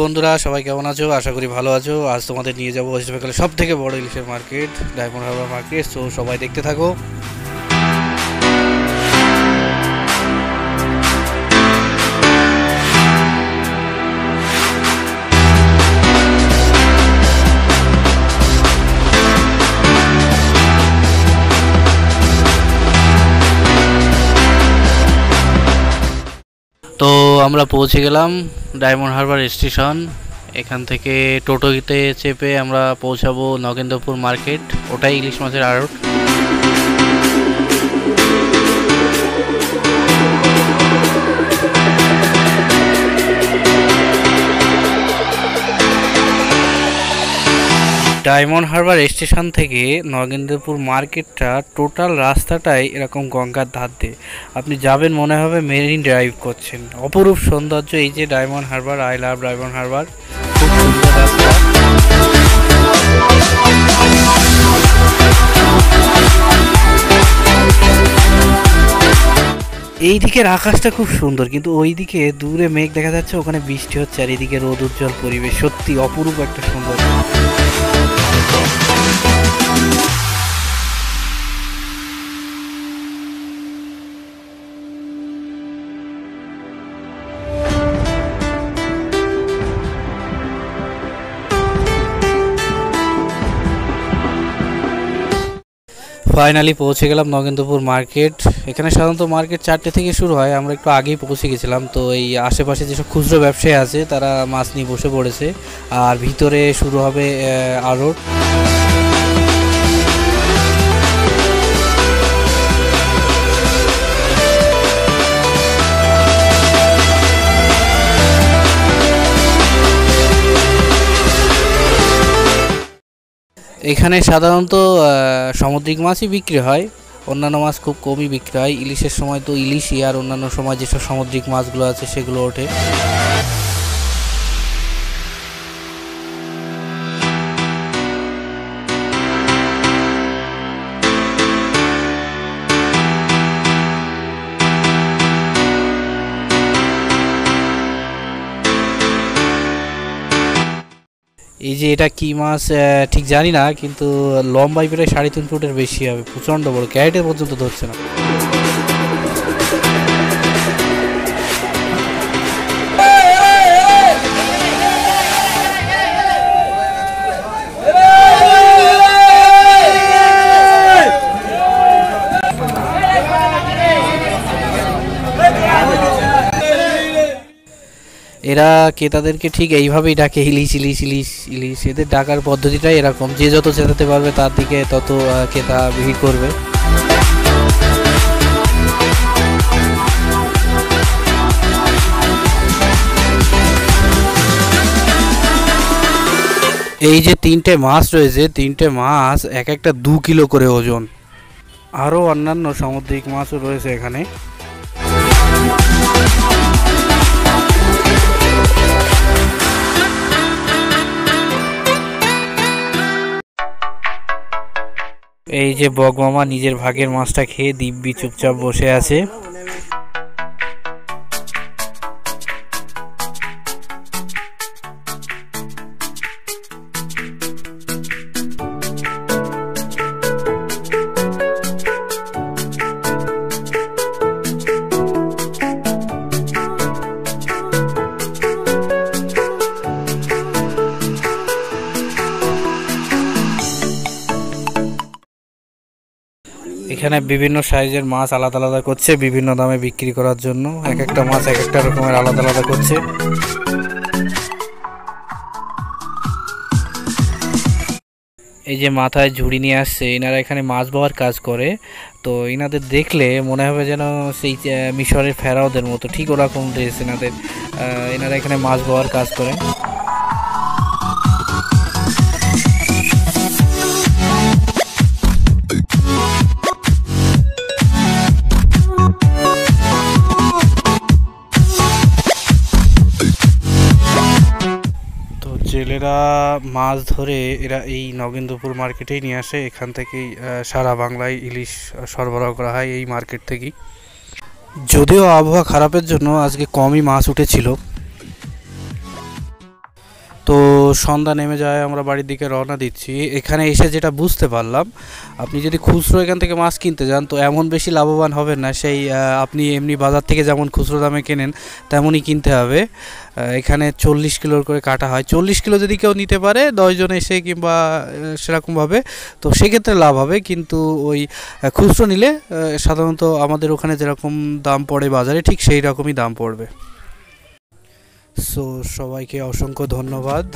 বন্ধুরা সবাই কেমন আছো? আশা করি ভালো আছো। আজ তোমাদের নিয়ে যাবো ওয়েস্ট বেঙ্গলের সব থেকে বড় ইলিশের market, diamond Harbour market. So সবাই দেখতে থাকো। তো আমরা পৌঁছে গেলাম ডায়মন্ড হারবার স্টেশন। এখান থেকে টোটোতে চেপে আমরা পৌঁছাবো নগেন্দ্রপুর মার্কেট, ওটাই ইলিশ মাছের আড়ত। ডায়মন্ড হারবার স্টেশন থেকে নগেন্দ্রপুর মার্কেটটা টোটাল রাস্তাটাই এরকম গঙ্গার ধার দিয়ে আপনি যাবেন, মনে হবে মেরিন ড্রাইভ করছেন। অপরূপ সৌন্দর্য এই যে diamond Harbour. I love diamond Harbour. খুব সুন্দর রাস্তা। এই দিকের আকাশটা খুব সুন্দর, কিন্তু ওই দিকে দূরে মেঘ দেখা যাচ্ছে, ওখানে বৃষ্টি হচ্ছে, আর এদিকে রোদ উজ্জ্বল পরিবেশ। সত্যি অপরূপ একটা সুন্দর। ফাইনালি পৌঁছে গেলাম নগেন্দ্রপুর মার্কেট। এখানে সাধারণত মার্কেট 4টে থেকে শুরু হয়, আমরা একটু আগেই পৌঁছে গেছিলাম। তো এই আশেপাশে যেসব খুচরো ব্যবসায়ী আছে তারা মাছ নিয়ে বসে পড়েছে, আর ভিতরে শুরু হবে আড়ত। এখানে সাধারণত সামুদ্রিক মাছই বিক্রি হয়, অন্যান্য মাছ খুব কমই বিক্রি হয়। ইলিশের সময় তো ইলিশই, আর অন্যান্য সময় যেসব সামুদ্রিক মাছগুলো আছে সেগুলো ওঠে। এই যে এটা কি মাছ ঠিক জানি না, কিন্তু লম্বাই প্রায় 3.5 ফুটের বেশি হবে, প্রচণ্ড বড়, ক্যারেটের পর্যন্ত ধরছে না। এরা ক্রেতাদেরকে ঠিক এইভাবেই ডাকে, ইলিশ ইলিশ ইলিশ ইলিশ। এদের ডাকার পদ্ধতিটাই এরকম, যে যত চেতাতে পারবে তার দিকে তত ক্রেতা ভিড় করবে। এই যে 3টে মাছ রয়েছে, 3টে মাছ এক একটা 2 কিলো করে ওজন। আরও অন্যান্য সামুদ্রিক মাছও রয়েছে এখানে। এই যে বগমামা নিজের ভাগের মাছটা খেয়ে দিব্যি চুপচাপ বসে আছে। এখানে বিভিন্ন সাইজের মাছ আলাদা আলাদা করছে বিভিন্ন দামে বিক্রি করার জন্য। এক একটা মাছ এক একটা রকমের আলাদা আলাদা করছে। এই যে মাথায় ঝুড়ি নিয়ে আসছে, এনারা এখানে মাছ বওয়ার কাজ করে। তো এনাদের দেখলে মনে হবে যেন সেই মিশরের ফেরাওদের মতো, ঠিক ওরকম ড্রেস এনাদের। এনারা এখানে মাছ বওয়ার কাজ করে। জেলেরা মাছ ধরে এরা এই নগেন্দ্রপুর মার্কেটেই নিয়ে আসে। এখান থেকেই সারা বাংলায় ইলিশ সরবরাহ করা হয় এই মার্কেট থেকেই। যদিও আবহাওয়া খারাপের জন্য আজকে কমই মাছ উঠেছিল। সন্ধ্যা নেমে যায়, আমরা বাড়ির দিকে রওনা দিচ্ছি। এখানে এসে যেটা বুঝতে পারলাম, আপনি যদি খুচরো এখান থেকে মাছ কিনতে যান তো এমন বেশি লাভবান হবেন না। সেই আপনি এমনি বাজার থেকে যেমন খুচরো দামে কেনেন তেমনই কিনতে হবে। এখানে 40 কিলোর করে কাটা হয়। 40 কিলো যদি কেউ নিতে পারে 10 জন এসে কিংবা সেরকমভাবে, তো সেক্ষেত্রে লাভ হবে। কিন্তু ওই খুচরো নিলে সাধারণত আমাদের ওখানে যেরকম দাম পড়ে বাজারে ঠিক সেই রকমই দাম পড়বে। সো সবাইকে অসংখ্য ধন্যবাদ।